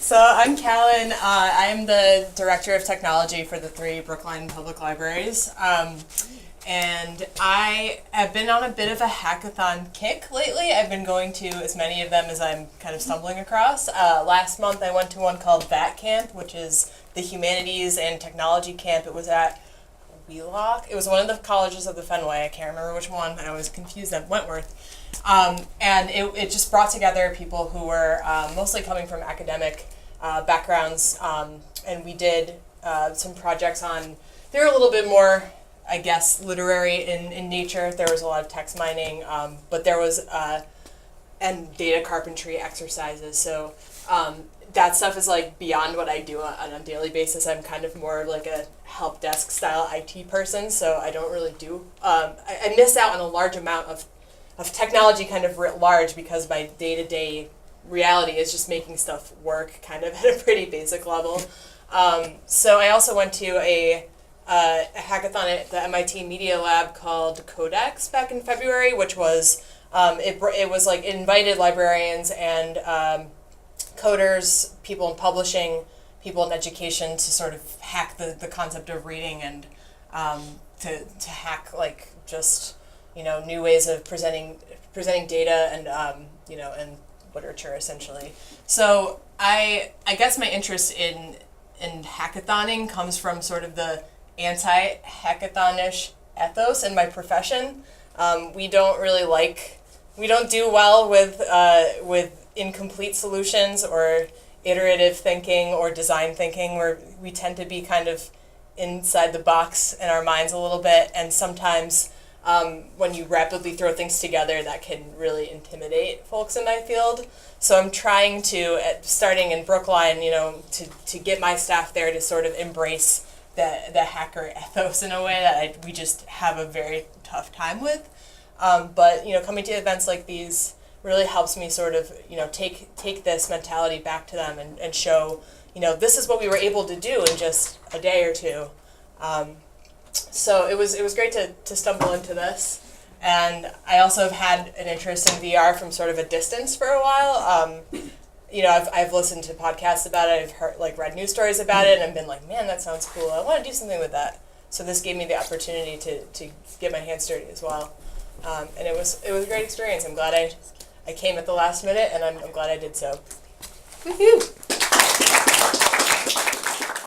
So I'm Callan. I'm the Director of Technology for the 3 Brookline Public Libraries. And I have been on a bit of a hackathon kick lately. I've been going to as many of them as I'm kind of stumbling across. Last month I went to one called VAT Camp, which is the Humanities and Technology Camp. It was at Wheelock. It was one of the colleges of the Fenway. I can't remember which one. I was confused at Wentworth. And it just brought together people who were mostly coming from academic backgrounds. And we did some projects on, they were a little bit more, I guess, literary in nature. There was a lot of text mining, but there was, and data carpentry exercises. So that stuff is like beyond what I do on a daily basis. I'm kind of more like a help desk style IT person, so I don't really do, I miss out on a large amount of technology kind of writ large because my day-to-day reality is just making stuff work kind of at a pretty basic level. So I also went to a hackathon at the MIT Media Lab called Codex back in February, which was, it was like it invited librarians and coders, people in publishing, people in education to sort of hack the concept of reading and to hack like just, you know, new ways of presenting data and and literature essentially. So I guess my interest in hackathoning comes from sort of the anti-hackathonish ethos in my profession. We don't do well with incomplete solutions or iterative thinking or design thinking, where we tend to be kind of inside the box in our minds a little bit, and sometimes when you rapidly throw things together, that can really intimidate folks in my field. So I'm trying to, starting in Brookline, to get my staff there to sort of embrace the hacker ethos in a way that we just have a very tough time with. But coming to events like these really helps me sort of take this mentality back to them and show this is what we were able to do in just a day or two. So it was great to stumble into this, and I also have had an interest in VR from sort of a distance for a while. I've listened to podcasts about it. I've read news stories about it, and I've been like, man, that sounds cool. I want to do something with that. So this gave me the opportunity to get my hands dirty as well, and it was a great experience. I'm glad I came at the last minute, and I'm glad I did so. Woohoo!